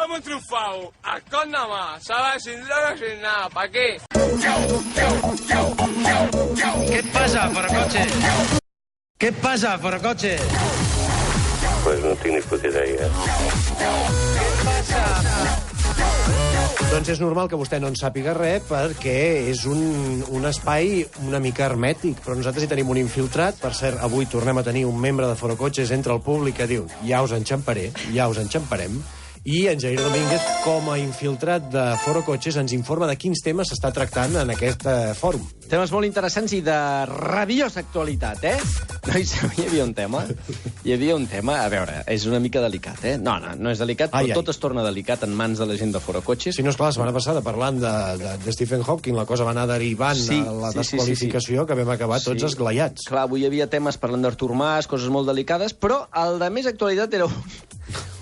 hemos triunfado. Alcón nada más, ¿sabes? Sin drogas, sin nada. ¿Para qué? ¿Qué pasa, Forocoches? ¿Qué pasa, Forocoches? Pues no tinc ni puta idea. Què passa? Doncs és normal que vostè no en sàpiga res perquè és un espai una mica hermètic, però nosaltres hi tenim un infiltrat. Per cert, avui tornem a tenir un membre de Forocoches entre el públic que diu ja us enxamparé, ja us enxamparem. I en Jair Domínguez, com a infiltrat de Forocoches, ens informa de quins temes s'està tractant en aquest fòrum. Temes molt interessants i de rabiosa actualitat, eh? Nois, hi havia un tema. A veure, és una mica delicat, eh? No és delicat, però tot es torna delicat en mans de la gent de Forocoches. Si no, esclar, la setmana passada, parlant de Stephen Hawking, la cosa va anar derivant a la desqualificació que vam acabar tots esglaiats. Clar, avui hi havia temes parlant d'Artur Mas, coses molt delicades, però el de més actualitat era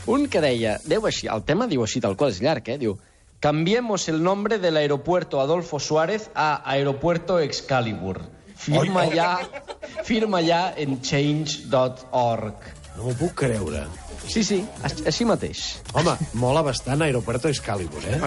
un que deia, el tema diu així, tal qual és llarg, diu: cambiemos el nombre del aeropuerto Adolfo Suárez a Aeropuerto Excalibur. Firma ja en change.org. No m'ho puc creure. Sí, així mateix. Home, mola bastant Aeropuerto Excalibur, eh?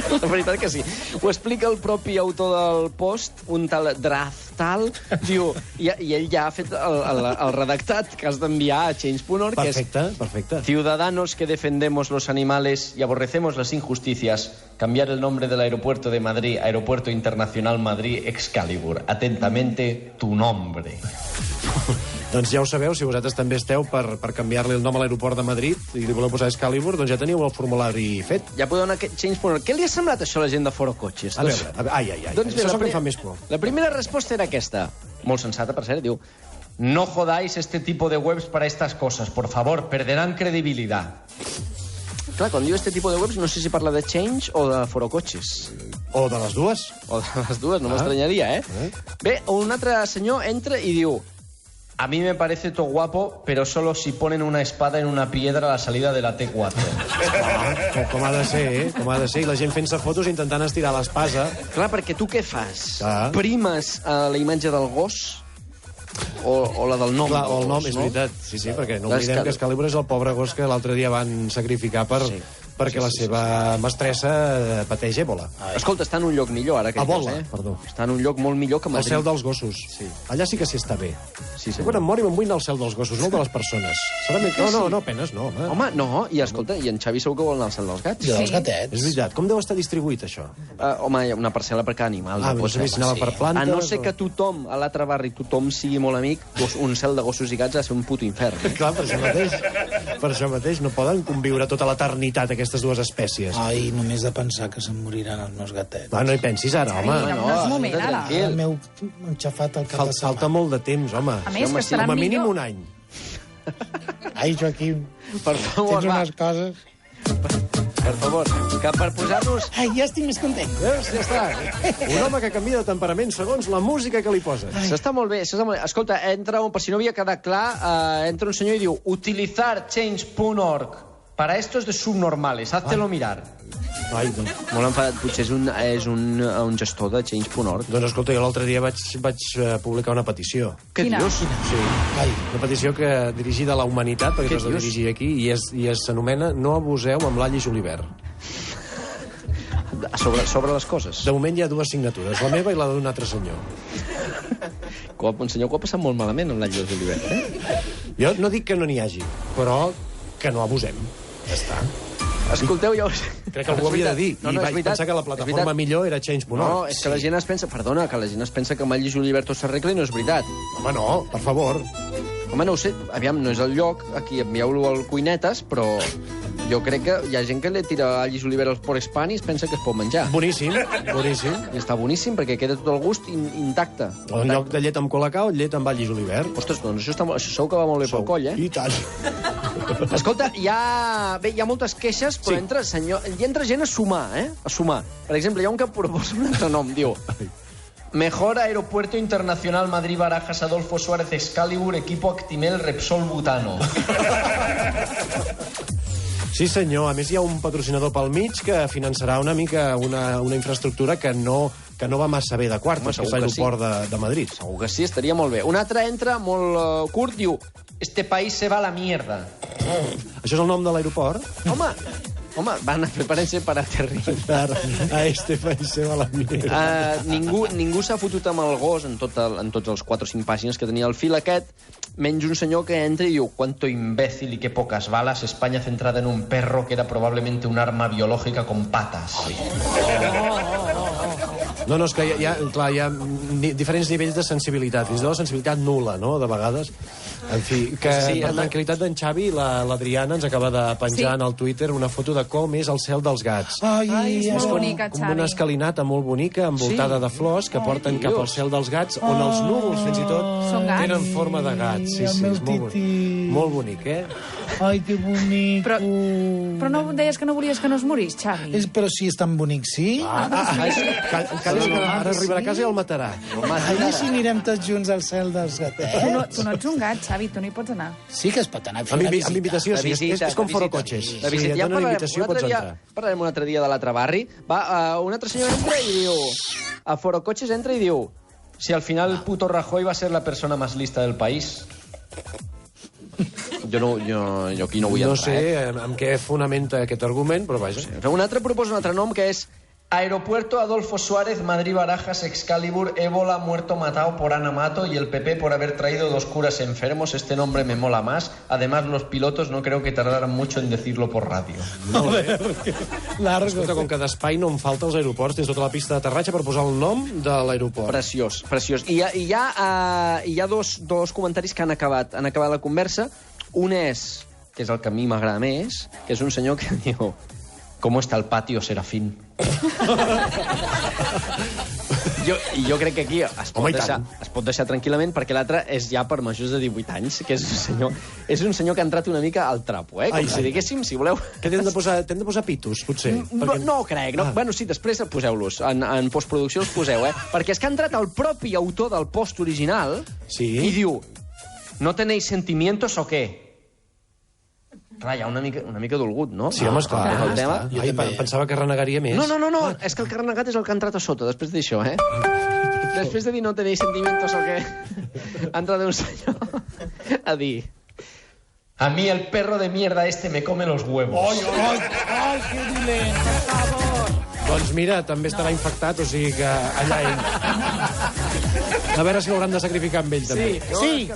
La veritat que sí. Ho explica el propi autor del post, un tal Draftal, diu, i ell ja ha fet el redactat que has d'enviar a change.org, que és perfecte. Ciudadanos que defendemos los animales y aborrecemos las injusticias, cambiar el nombre del aeropuerto de Madrid, Aeropuerto Internacional Madrid Excalibur. Atentamente, tu nombre. Doncs ja ho sabeu, si vosaltres també esteu per canviar-li el nom a l'aeroport de Madrid i li voleu posar Excalibur, doncs ja teniu el formulari fet. Ja podeu anar a change.org. Què li ha semblat això a la gent de Forocoches? A veure, doncs això és el que em fa més por. La primera resposta era aquesta, molt sensata, per cert, diu: no jodáis este tipo de webs para estas cosas, por favor, perderán credibilidad. Clar, quan diu este tipus de webs, no sé si parla de Change o de Forocoches. O de les dues. O de les dues, no m'estranyaria, eh? Bé, un altre senyor entra i diu: a mí me parece todo guapo, pero solo si ponen una espada en una piedra a la salida de la T4. Com ha de ser, eh? Com ha de ser. I la gent fent-se fotos intentant estirar l'espasa. Clar, perquè tu què fas? Primes la imatge del gos o la del nom? Clar, o el nom, és veritat. Sí, perquè no oblidem que Excalibur és el pobre gos que l'altre dia van sacrificar perquè la seva mestressa pateix èbola. Escolta, està en un lloc millor ara. Ebola, perdó. Està en un lloc molt millor que Madrid. El cel dels gossos. Allà sí que s'hi està bé. Quan em mori me'n vull anar al cel dels gossos, no el de les persones. No, penes no, home. Home, no, i escolta, i en Xavi segur que vol anar al cel dels gats. I dels gatets. És veritat. Com deu estar distribuït, això? Home, hi ha una parcel·la per cada animal. Si anava per plantes... A no ser que tothom, a l'altre barri, tothom sigui molt amic, un cel de gossos i gats ha de ser un puto infern. Clar, per això mateix no poden conviure tota l'eternitat aquestes dues espècies. Ai, només de pensar que se'n moriran els meus gatets. No hi pensis ara, home. No és moment, ara. El meu enxafat al cap de setmana. Falta molt de temps, home. A més, que estaran millor. Com a mínim un any. Ai, Joaquim, per favor, tens unes coses... Per favor, que per posar-nos... Ai, ja estic més content. Veus? Ja està. Un home que canvia de temperament segons la música que li poses. S'està molt bé. Escolta, entra per si no havia quedat clar, entra un senyor i diu: utilizar change.org para estos de subnormales, háztelo mirar. Ai, doncs... Molt enfadat, potser és un gestor de change.org. Doncs escolta, jo l'altre dia vaig publicar una petició. Què dius? Sí. Una petició dirigida a la humanitat, perquè t'has de dirigir aquí, i s'anomena No abuseu amb l'all i julivert. Sobre les coses? De moment hi ha dues signatures, la meva i la d'un altre senyor. Un senyor que ho ha passat molt malament amb l'all i julivert, eh? Jo no dic que no n'hi hagi, però que no abusem. Ja està. Escolteu, ja crec que algú ho havia de dir. I vaig pensar que la plataforma millor era Change.org. No, és que la gent es pensa... Perdona, que la gent es pensa que amb el Julivert s'arregla i no és veritat. Home, no, per favor. Home, no ho sé. Aviam, no és el lloc. Aquí envieu-lo al Cuinetes, però jo crec que hi ha gent que li tira allis Julivert al Port Espany i es pensa que es pot menjar. Boníssim, boníssim. I està boníssim, perquè queda tot el gust intacte. O en lloc de llet amb colacao, llet amb all i julivert. Ostres, doncs això segur que va molt bé pel coll, eh? I tant. Escolta, hi ha moltes queixes, però entra gent a sumar, eh? A sumar. Per exemple, hi ha un que proposa un altre nom, diu: Mejor Aeropuerto Internacional Madrid Barajas Adolfo Suárez Excalibur Equipo Actimel Repsol Butano. Sí, senyor. A més, hi ha un patrocinador pel mig que finançarà una mica una infraestructura que no va massa bé de quartos, que és l'aeroport de Madrid. Segur que sí, estaria molt bé. Un altre entra, molt curt, diu: Este país se va a la mierda. Això és el nom de l'aeroport? Home, van a prepárense para aterrir. A este país se va la mierda. Ningú s'ha fotut amb el gos en tots els 4 o 5 pàgines que tenia el fil aquest, menys un senyor que entra i diu «Cuánto imbécil y qué pocas balas, España centrada en un perro que era probablemente un arma biológica con patas». No, és que hi ha diferents nivells de sensibilitat. Fins i tot la sensibilitat nul·la, no?, de vegades. En fi, que Sí, per tranquil·litat d'en Xavi, l'Adriana ens acaba de penjar en el Twitter una foto de com és el cel dels gats. Ai, És molt bonica, Com una Xavi. escalinata molt bonica, envoltada de flors, que porten cap al cel dels gats, on els núvols, fins i tot, Són gats. tenen forma de gats. Sí, el sí, meu és molt bonic. tití. Molt bonic, eh? Ai, que bonic. Però no deies que no volies que no es morís, Xavi? Però si és tan bonic, sí? Ara arribarà a casa i el matarà. Ai, i si anirem tots junts al cel dels gatets? Tu no ets un gat, Xavi, tu no hi pots anar. Sí que es pot anar a fer Amb una visita. invitació, sí. És com fora cotxes. La Si visita. et Ja donen invitació, pots entrar. parlarem un altre dia de l'altre barri. Un altre senyor entra i diu... A Foro Cotxes entra i diu... Si al final el puto Rajoy va ser la persona más lista del país. Jo aquí no vull entrar. No sé amb què fonamenta aquest argument, però vaja. Un altre proposa un altre nom que és Aeropuerto Adolfo Suárez, Madrid Barajas, Excalibur, Ébola, muerto matado por Ana Mato y el PP por haber traído 2 curas enfermos. Este nombre me mola más. Además, los pilotos no creo que tardaran mucho en decirlo por radio. Largo. Escolta, com que d'espai no em falta als aeroports, tens tota la pista d'aterratge per posar el nom de l'aeroport. Preciós, preciós. I hi ha dos comentaris que han acabat la conversa. Un és, que és el que a mi m'agrada més, que és un senyor que diu ¿Cómo está el patio, Serafín? jo crec que aquí es pot deixar tranquil·lament perquè l'altre és ja per majors de 18 anys, que és un senyor que ha entrat una mica al trapo, com si diguéssim, si voleu... Que t'hem de posar pitos, potser? No crec. No. Bueno, sí, després poseu-los. En postproducció els poseu, Perquè és que ha entrat el propi autor del post original i diu ¿No tenéis sentimientos o qué? Clar, hi ha una mica dolgut, no? Sí, home, esclar. El tema. Ai, pensava que renegaria més. No, és que el que ha renegat és el que ha entrat a sota, després d'això, Després de dir no tenéis sentimientos o qué, ha entrat un senyor a dir a mí el perro de mierda este me come los huevos. Ai, que dolent. Doncs mira, també estarà infectat, o sigui que allà ell. A veure si l'hauran de sacrificar amb ell, també. Sí.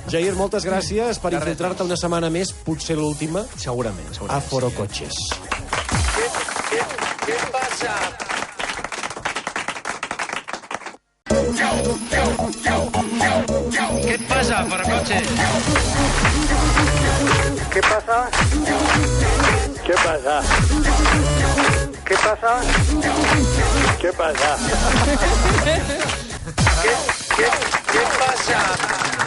Jair, moltes gràcies per infiltrar-te una setmana més, potser l'última, Segurament. a Foro Cotxes. ¿Qué pasa? ¿Qué pasa, Forocoches? ¿Qué pasa? ¿Qué pasa? ¿Qué pasa? ¿Qué pasa? ¿Qué pasa?